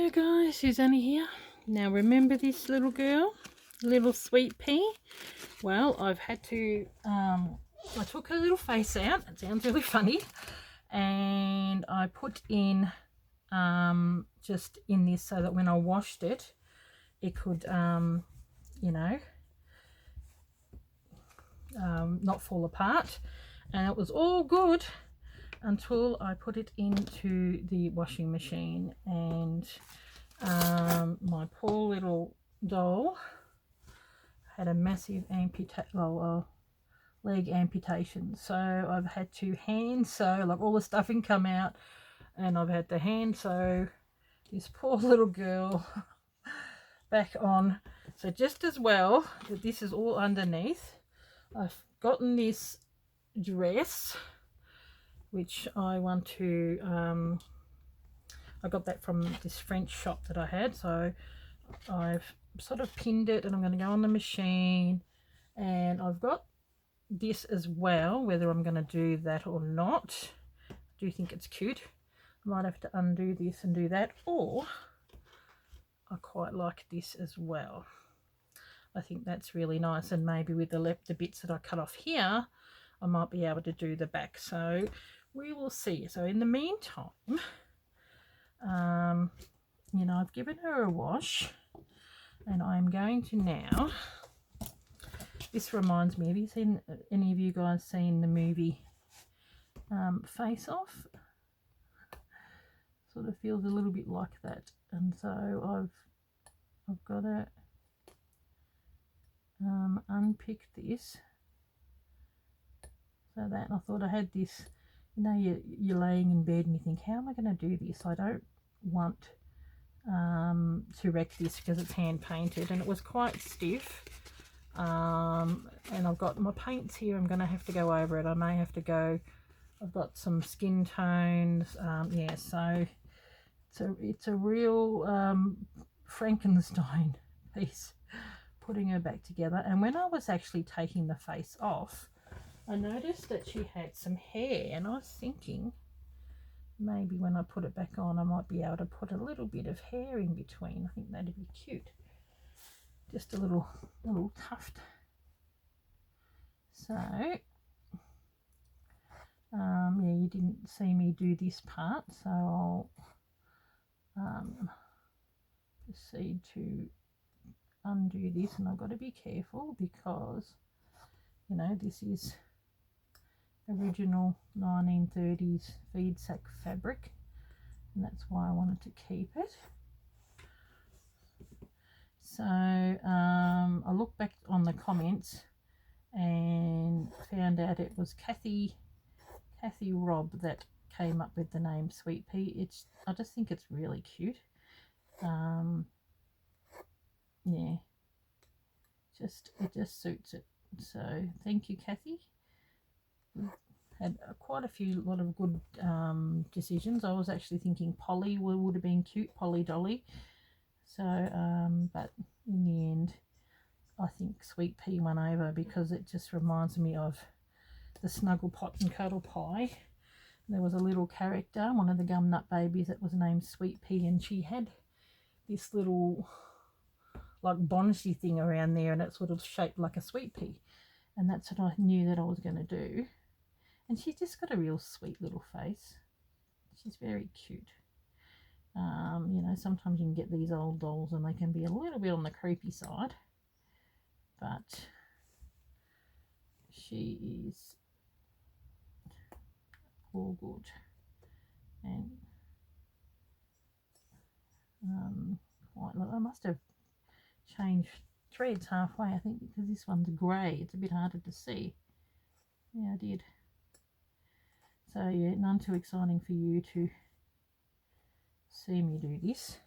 Hello guys, Susanna here. Now remember this little girl, little Sweet Pea? Well, I've had to, I took her little face out, it sounds really funny, and I put in, just in this so that when I washed it, it could, you know, not fall apart, and it was all good until I put it into the washing machine, and my poor little doll had a massive leg amputation, so I've had to hand sew, like all the stuffing come out, and I've had to hand sew this poor little girl back on. So just as well that this is all underneath, I've gotten this dress which I want to, I got that from this French shop that I had, so I've sort of pinned it and I'm going to go on the machine, and I've got this as well, whether I'm going to do that or not. I do think it's cute. I might have to undo this and do that, or I quite like this as well. I think that's really nice, and maybe with the bits that I cut off here, I might be able to do the back, so we will see. So in the meantime, you know, I've given her a wash, and I'm going to now, this reminds me, have you seen, any of you guys seen the movie Face Off? Sort of feels a little bit like that, and so I've got to unpick this, so that, I thought I had this, you know, you're laying in bed and you think, how am I going to do this? I don't want to wreck this because it's hand painted, and it was quite stiff, and I've got my paints here. I'm going to have to go over it. I may have to go, I've got some skin tones, yeah, so it's a real Frankenstein piece, putting her back together. And when I was actually taking the face off, I noticed that she had some hair, and I was thinking maybe when I put it back on, I might be able to put a little bit of hair in between. I think that'd be cute, just a little tuft. So yeah, you didn't see me do this part, so I'll proceed to undo this, and I've got to be careful because, you know, this is original 1930s feed sack fabric, and that's why I wanted to keep it. So I looked back on the comments and found out it was Kathy Robb that came up with the name Sweet Pea. I just think it's really cute. Yeah, it just suits it. So thank you, Kathy. Had quite a lot of good decisions. I was actually thinking Polly would have been cute, Polly Dolly. So but in the end, I think Sweet Pea won over, because it just reminds me of the Snuggle Pot and Cuddle Pie. There was a little character, one of the Gum Nut babies, that was named Sweet Pea, and she had this little like bonshy thing around there, and it's sort of shaped like a sweet pea, and that's what I knew that I was going to do. And she's just got a real sweet little face. She's very cute. You know, sometimes you can get these old dolls and they can be a little bit on the creepy side, but she is all good. And quite, I must have changed threads halfway, I think, because this one's grey. It's a bit harder to see. Yeah, I did. So yeah, none too exciting for you to see me do this,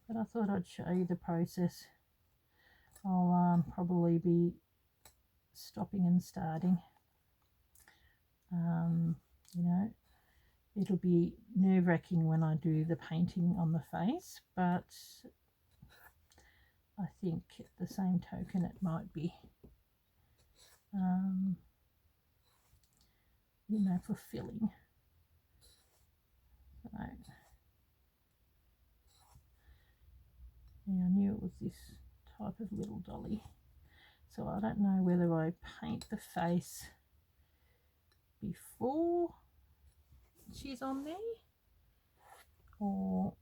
but I thought I'd show you the process. I'll probably be stopping and starting. You know, it'll be nerve-wracking when I do the painting on the face, but I think at the same token it might be you know, fulfilling. So was this type of little dolly. So I don't know whether I paint the face before she's on there or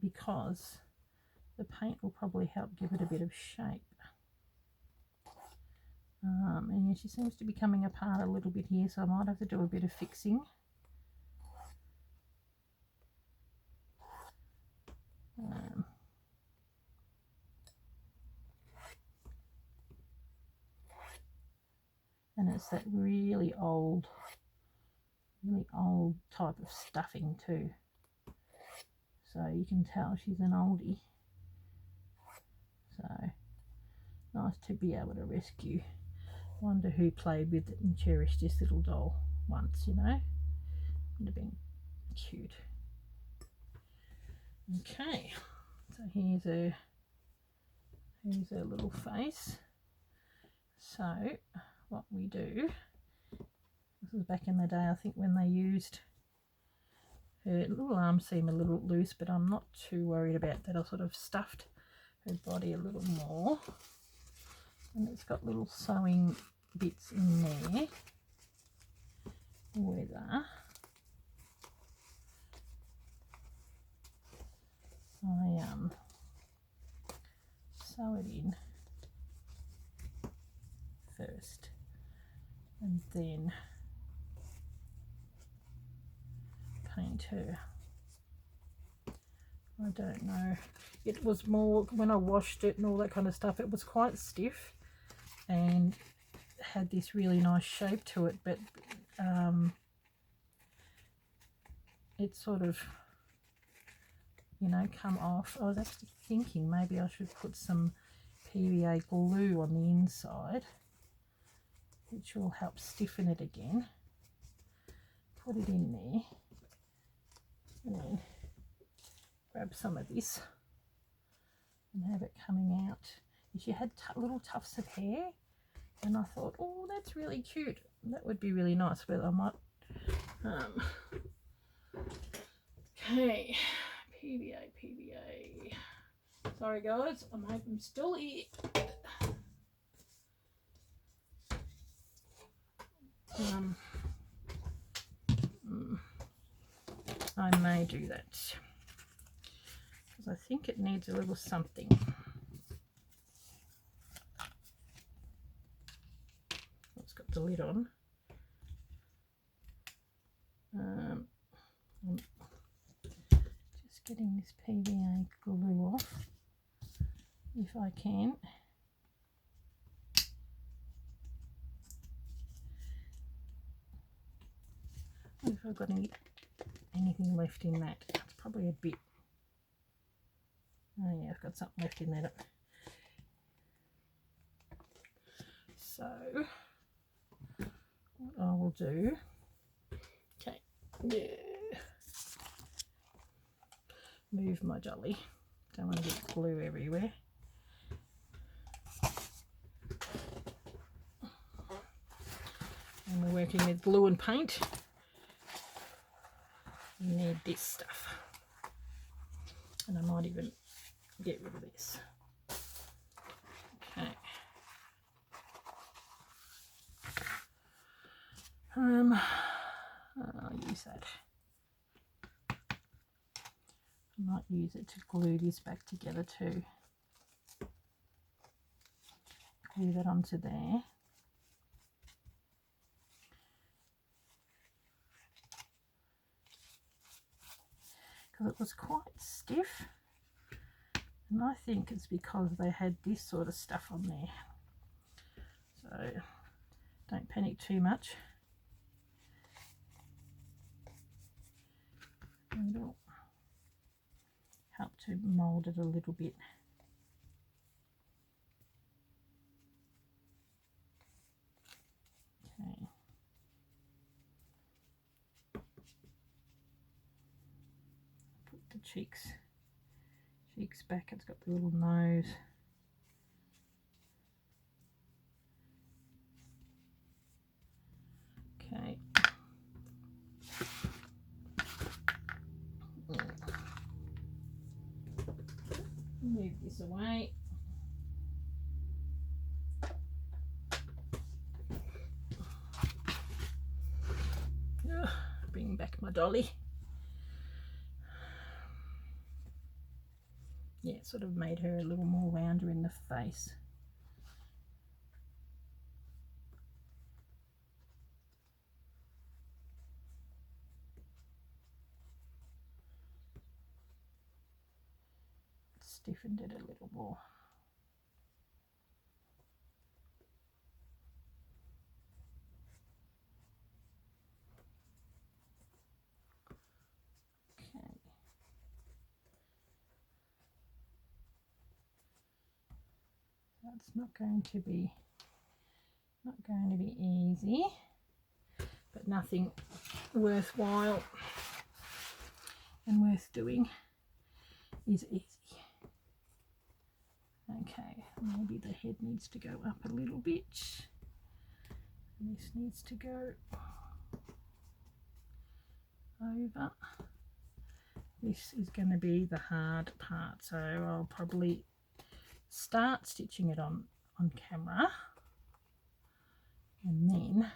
because the paint will probably help give it a bit of shape. And yeah, she seems to be coming apart a little bit here, so I might have to do a bit of fixing. And it's that really old type of stuffing too. So you can tell she's an oldie. So nice to be able to rescue. Wonder who played with it and cherished this little doll once, you know. Would have been cute. Okay, so here's her little face. So what we do, this was back in the day, I think, when they used her little arms seem a little loose, but I'm not too worried about that. I sort of stuffed her body a little more, and it's got little sewing bits in there whether I sew it in first and then paint her. I don't know. It was more, when I washed it and all that kind of stuff, it was quite stiff and had this really nice shape to it, but it sort of, you know, come off. I was actually thinking maybe I should put some PVA glue on the inside, which will help stiffen it again. Put it in there and then grab some of this and have it coming out. And she had little tufts of hair, and I thought, oh, that's really cute. That would be really nice, but I might okay, PVA. Sorry guys, I'm still here. I may do that because I think it needs a little something. It's got the lid on. I'm just getting this PVA glue off if I can. If I've got anything left in that, it's probably a bit. Oh yeah, I've got something left in that. So what I will do, okay, move my dolly. Don't want to get glue everywhere. And we're working with glue and paint. You need this stuff, and I might even get rid of this. Okay. I'll use that. I might use it to glue this back together too. Glue that onto there. It was quite stiff, and I think it's because they had this sort of stuff on there. So don't panic too much. It'll help to mould it a little bit. Okay. The cheeks back. It's got the little nose. Okay. Move this away. Bring back my Dolly. Yeah, it sort of made her a little more rounder in the face. Stiffened it a little more. Okay. That's not going to be easy, but nothing worthwhile and worth doing is easy. Okay, maybe the head needs to go up a little bit. And this needs to go over. This is going to be the hard part, so I'll probably start stitching it on camera, and then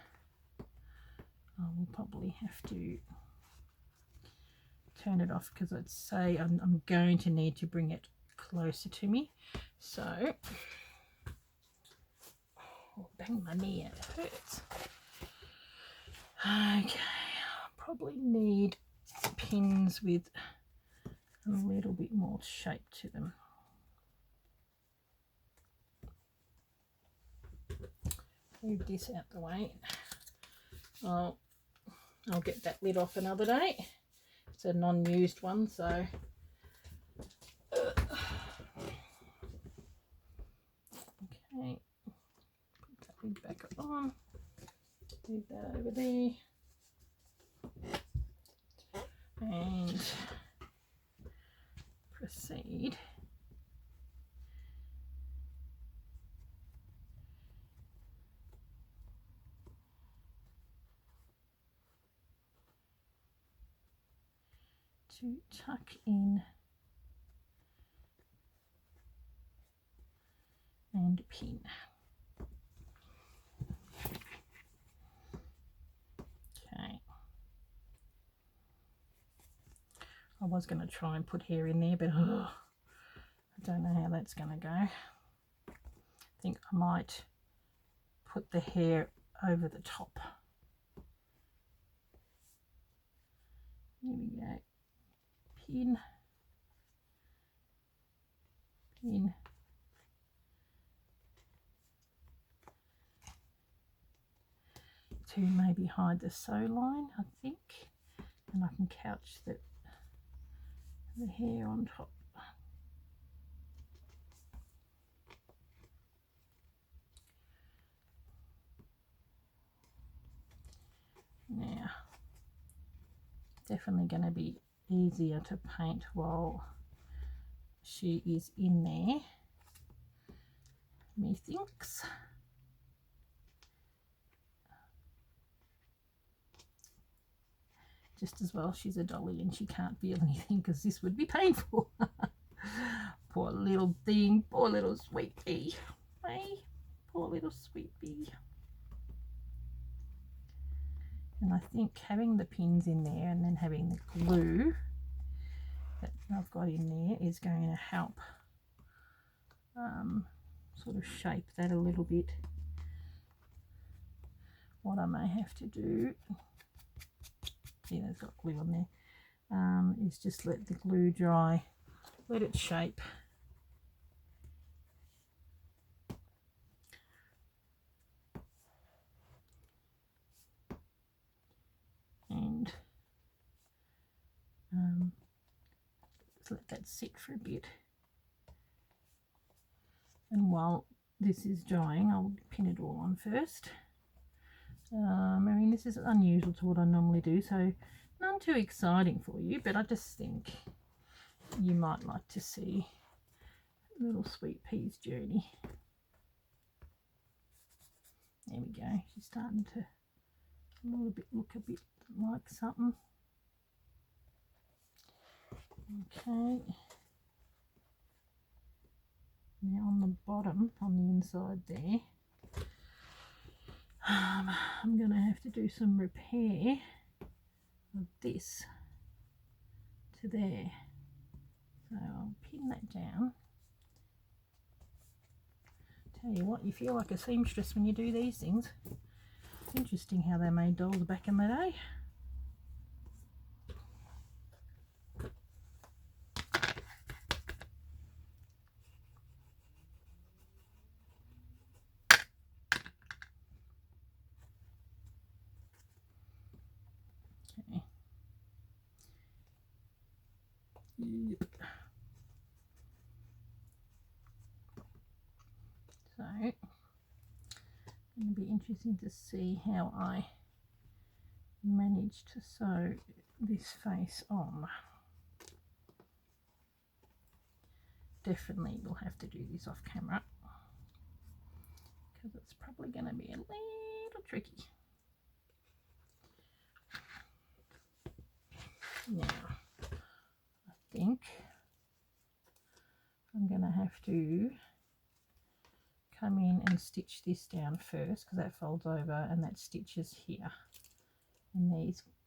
I will probably have to turn it off because I'd say I'm going to need to bring it closer to me. So, oh, bang my knee, it hurts. Okay, I'll probably need pins with a little bit more shape to them. Move this out the way. I'll get that lid off another day. It's a non-used one, so okay, put that lid back on, move that over there, and proceed to tuck in and pin. Okay. I was going to try and put hair in there, but I don't know how that's going to go. I think I might put the hair over the top. Here we go. Pin, pin, to maybe hide the sew line, I think, and I can couch the hair on top. Now, definitely going to be easier to paint while she is in there, methinks. Just as well she's a dolly and she can't feel anything, because this would be painful. Poor little thing, poor little Sweet Pea. Hey, poor little Sweet Pea. And I think having the pins in there and then having the glue that I've got in there is going to help sort of shape that a little bit. What I may have to do, yeah, it's got glue on there, is just let the glue dry, let it shape. And just let that sit for a bit. And while this is drying, I'll pin it all on first. I mean, this is unusual to what I normally do, so none too exciting for you, but I just think you might like to see little Sweet Pea's journey. There we go. She's starting to look a bit like something. Okay. bottom on the inside there. I'm going to have to do some repair of this to there. So I'll pin that down. Tell you what, you feel like a seamstress when you do these things. It's interesting how they made dolls back in the day. Okay. Yep. So, it'll be interesting to see how I manage to sew this face on. Definitely will have to do this off camera because it's probably going to be a little tricky. Now, I think I'm going to have to come in and stitch this down first because that folds over and that stitches here, and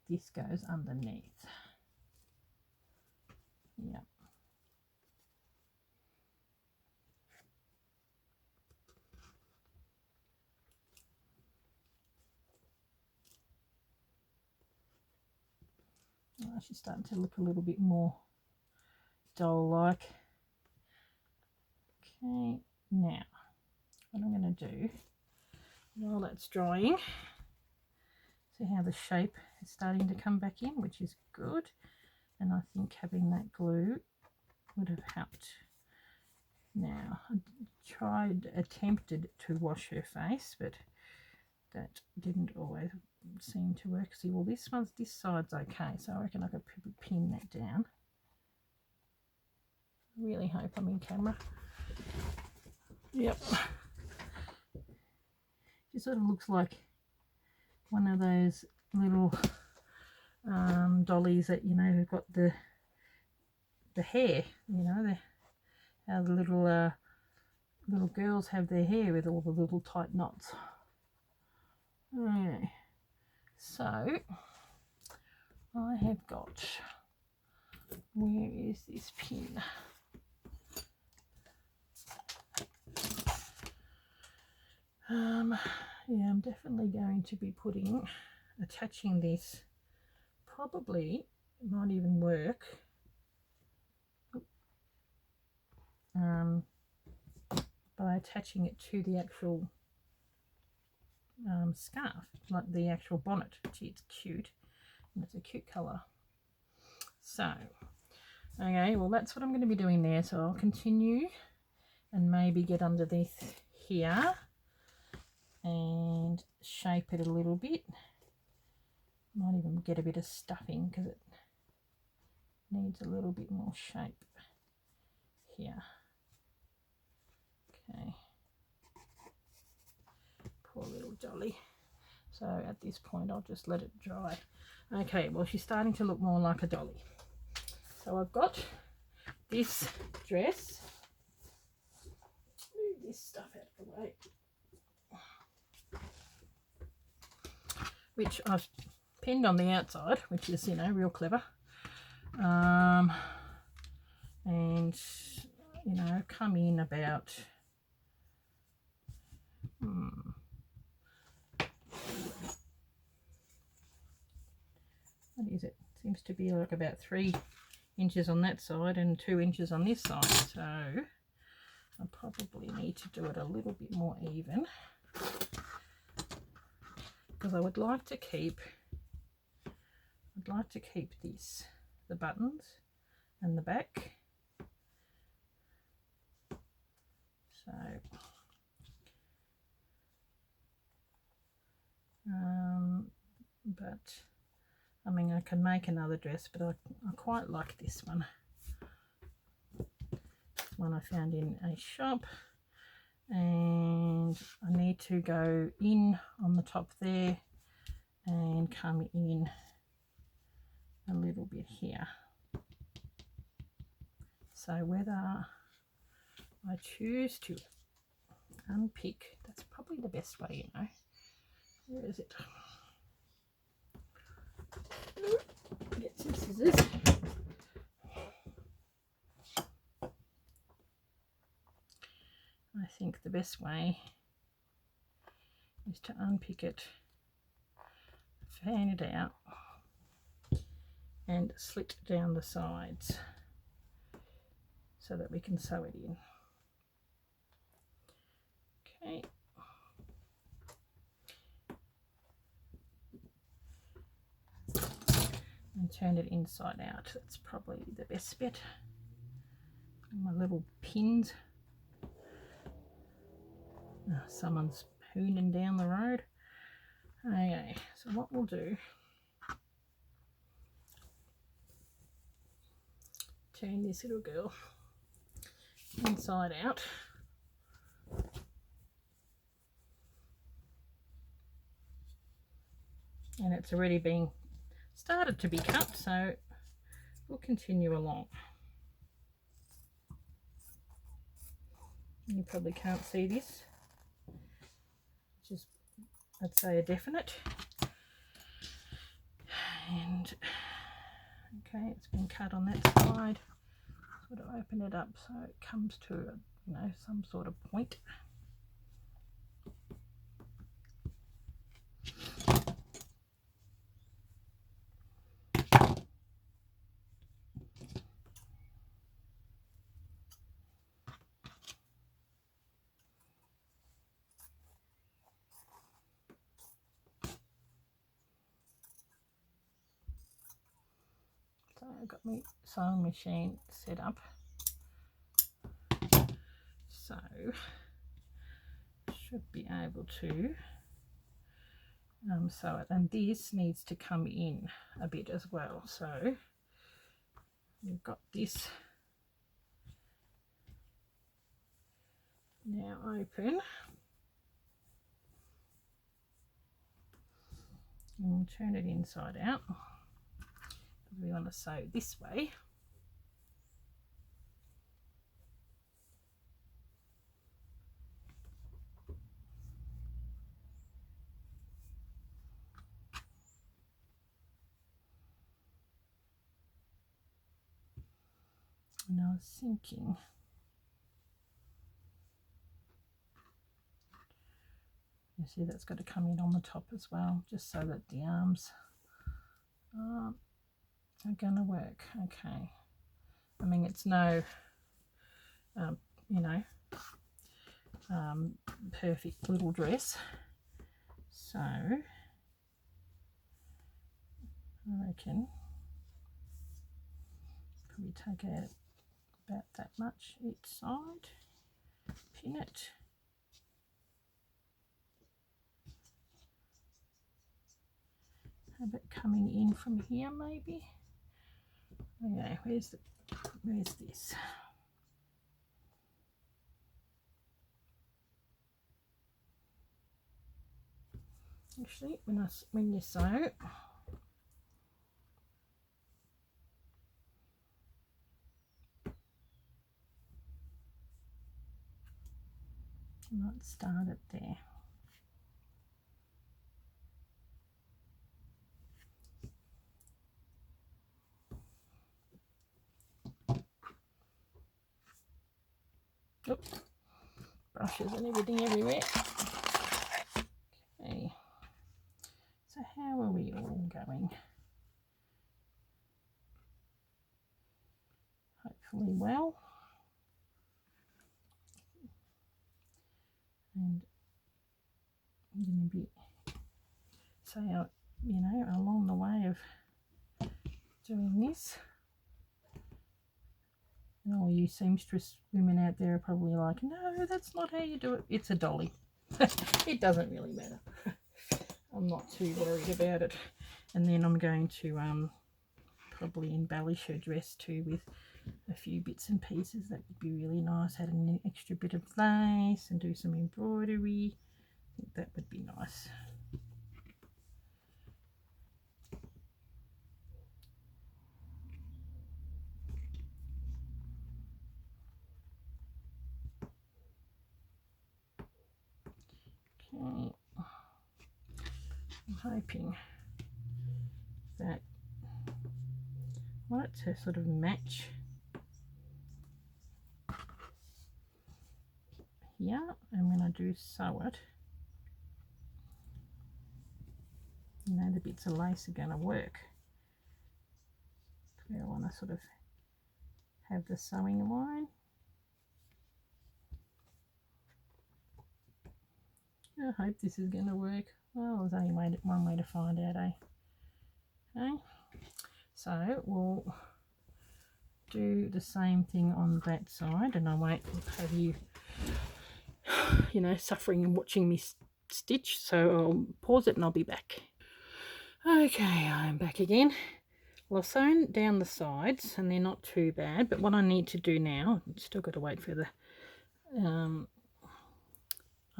this goes underneath. Yeah. Oh, she's starting to look a little bit more doll-like. Okay, now what I'm going to do while that's drying, see how the shape is starting to come back in, which is good, and I think having that glue would have helped. Now I attempted to wash her face, but that didn't always seem to work. See, well, this side's okay, so I reckon I could pin that down. I really hope I'm in camera. Yep. She sort of looks like one of those little dollies that, you know, have got the hair, you know, how the little girls have their hair with all the little tight knots. Okay, so I have got, where is this pin? Yeah, I'm definitely going to be attaching this, probably it might even work, by attaching it to the actual scarf, like the actual bonnet. Gee, it's cute, and it's a cute colour. So, okay, well, that's what I'm going to be doing there, so I'll continue and maybe get underneath here and shape it a little bit. Might even get a bit of stuffing because it needs a little bit more shape here. Okay, poor little Dolly. So at this point I'll just let it dry. Okay, well, she's starting to look more like a dolly. So I've got this dress. Move this stuff out of the way, which I've pinned on the outside, which is, you know, real clever. And, you know, come in about what is it? Seems to be like about 3 inches on that side and 2 inches on this side. So I probably need to do it a little bit more even, because I would like to keep this, the buttons and the back. So but I mean, I can make another dress, but I quite like this one. This one I found in a shop, and I need to go in on the top there and come in a little bit here. So whether I choose to unpick. That's probably the best way, you know. Where is it? Get some scissors. I think the best way is to unpick it, fan it out, and slit down the sides so that we can sew it in. Okay. And turn it inside out. That's probably the best bit. My little pins. Oh, someone's hooning down the road. Okay, so what we'll do, turn this little girl inside out. And it's already been started to be cut, so we'll continue along. You probably can't see this, which is, I'd say, a definite. And okay, it's been cut on that side. Sort of open it up so it comes to, you know, some sort of point. So I've got my sewing machine set up. So should be able to sew it, and this needs to come in a bit as well. So we've got this now open, and we'll turn it inside out because we want to sew this way. And I was thinking, you see that's got to come in on the top as well, just so that the arms are going to work. Okay. I mean, it's no, you know, perfect little dress. So I reckon probably take out about that much each side, pin it, have it coming in from here maybe. Okay, where's this? Actually, when you sew, I might start it there. Oops, brushes and everything everywhere. Okay, so how are we all going? Hopefully well. And I'm going to be, so you know, along the way of doing this, and all you seamstress women out there are probably like, no, that's not how you do it. It's a dolly. It doesn't really matter. I'm not too worried about it. And then I'm going to probably embellish her dress too with a few bits and pieces. That would be really nice. Add an extra bit of lace and do some embroidery. I think that would be nice. hoping that I want it to sort of match here, and when I do sew it, you know, the bits of lace are going to work. Where I want to sort of have the sewing line. I hope this is going to work. Well, there's only one way to find out, eh? Okay, so we'll do the same thing on that side, and I won't have you, you know, suffering and watching me stitch. So I'll pause it and I'll be back. Okay, I'm back again. Well, I've sewn down the sides and they're not too bad, but what I need to do now, still got to wait for the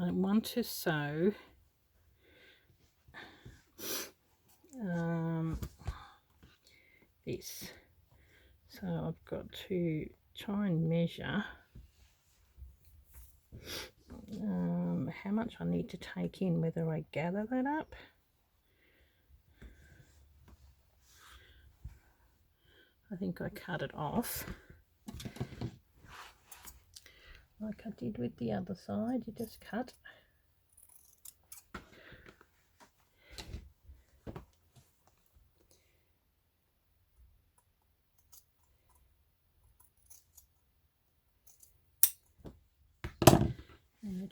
I want to sew this, so I've got to try and measure how much I need to take in, whether I gather that up. I think I cut it off like I did with the other side. You just cut. And you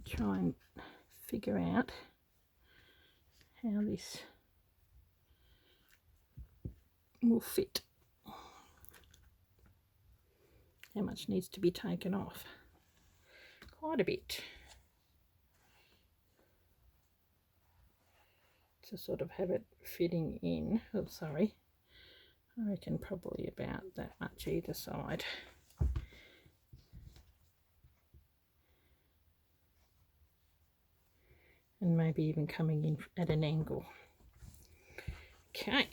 try and figure out how this will fit. How much needs to be taken off? Quite a bit. To sort of have it fitting in. Oh, sorry. I reckon probably about that much either side. And maybe even coming in at an angle. Okay.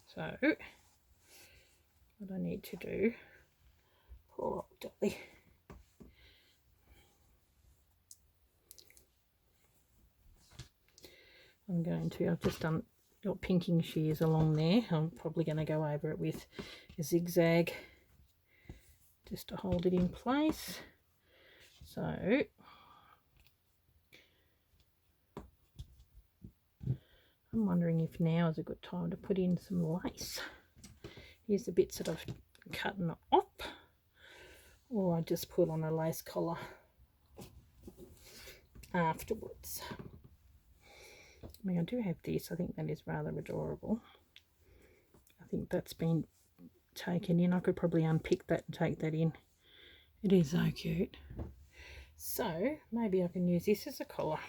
So, what I need to do, poor old Dolly. I've just done got pinking shears along there. I'm probably going to go over it with a zigzag just to hold it in place. So I'm wondering if now is a good time to put in some lace. Here's the bits that I've cut off, or I just put on a lace collar afterwards. I mean, I do have this. I think that is rather adorable. I think that's been taken in. I could probably unpick that and take that in. It is so cute. So maybe I can use this as a collar.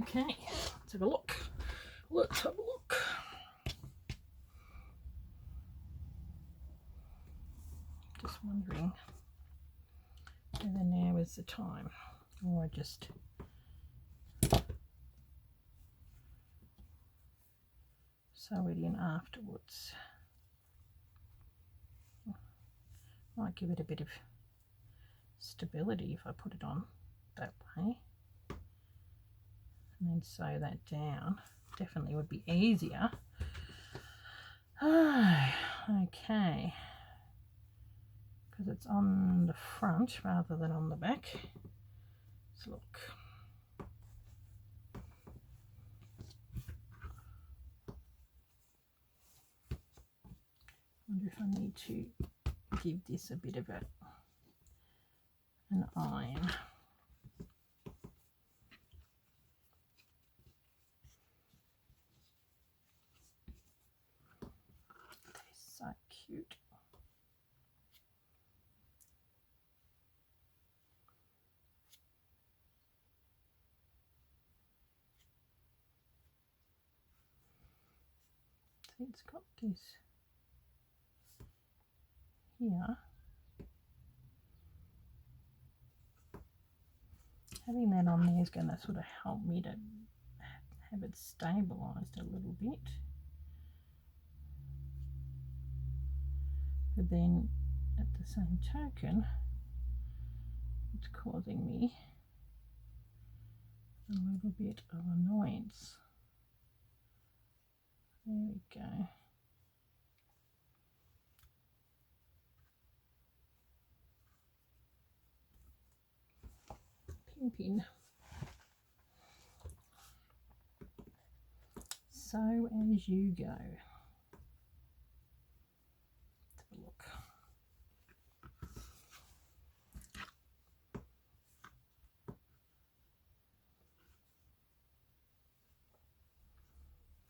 Okay, let's have a look. Let's have a look. Just wondering whether now is the time, or I just sew it in afterwards. Might give it a bit of stability if I put it on that way, and then sew that down. Definitely would be easier. Okay, because it's on the front rather than on the back. Let's look. I wonder if I need to give this a bit of an iron. They're so cute. See, it's got this here. Having that on there is going to sort of help me to have it stabilised a little bit. But then at the same token, it's causing me a little bit of annoyance. There we go. Pin. So as you go. Let's have a look.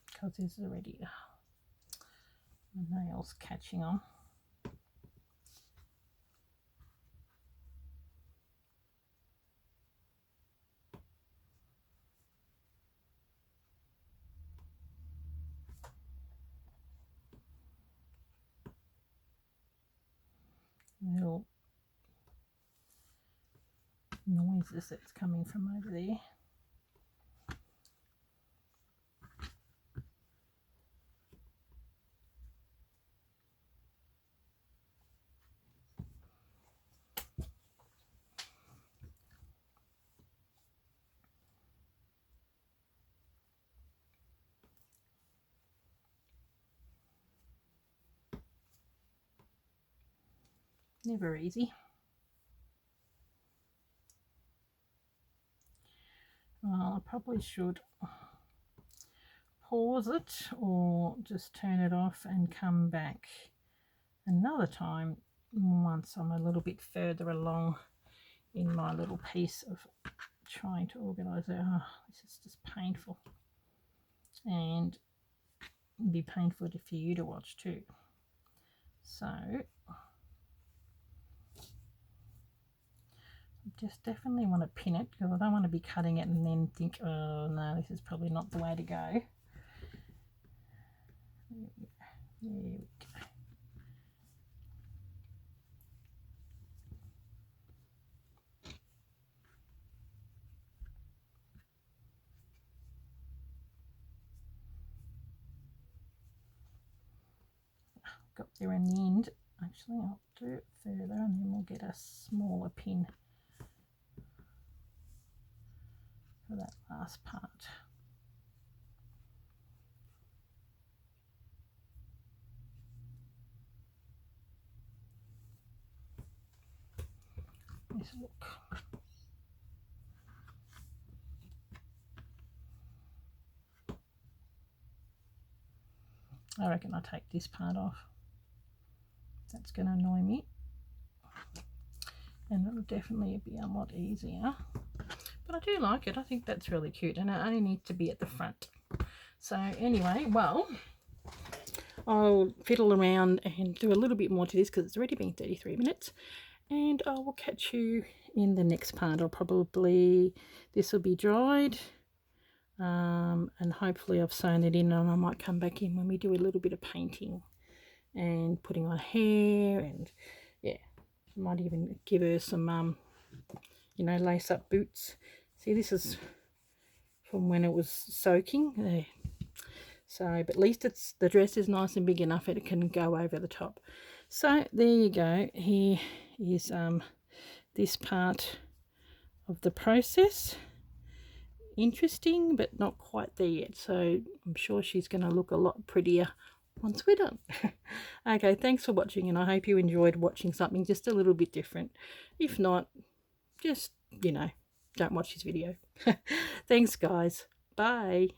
Because there's already the nails catching on. Little noises that's coming from over there. Never easy. Well, I probably should pause it or just turn it off and come back another time once I'm a little bit further along in my little piece of trying to organize it. Oh, this is just painful, and it'd be painful for you to watch too. So just definitely want to pin it, because I don't want to be cutting it and then think, oh no, this is probably not the way to go. There we go. Got there in the end. Actually, I'll do it further and then we'll get a smaller pin for that last part. Let's look. I reckon I'll take this part off. That's going to annoy me, and it'll definitely be a lot easier. But I do like it. I think that's really cute, and it only needs to be at the front. So anyway, well, I'll fiddle around and do a little bit more to this because it's already been 33 minutes. And I will catch you in the next part. I'll probably, this will be dried. And hopefully I've sewn it in, and I might come back in when we do a little bit of painting and putting on hair, and yeah, I might even give her some you know, lace up boots. See, this is from when it was soaking there. So, but at least it's, the dress is nice and big enough that it can go over the top. So there you go. Here is this part of the process. Interesting, but not quite there yet, so I'm sure she's going to look a lot prettier once we're done. Okay, thanks for watching, and I hope you enjoyed watching something just a little bit different. If not, just, you know, don't watch this video. Thanks guys, bye.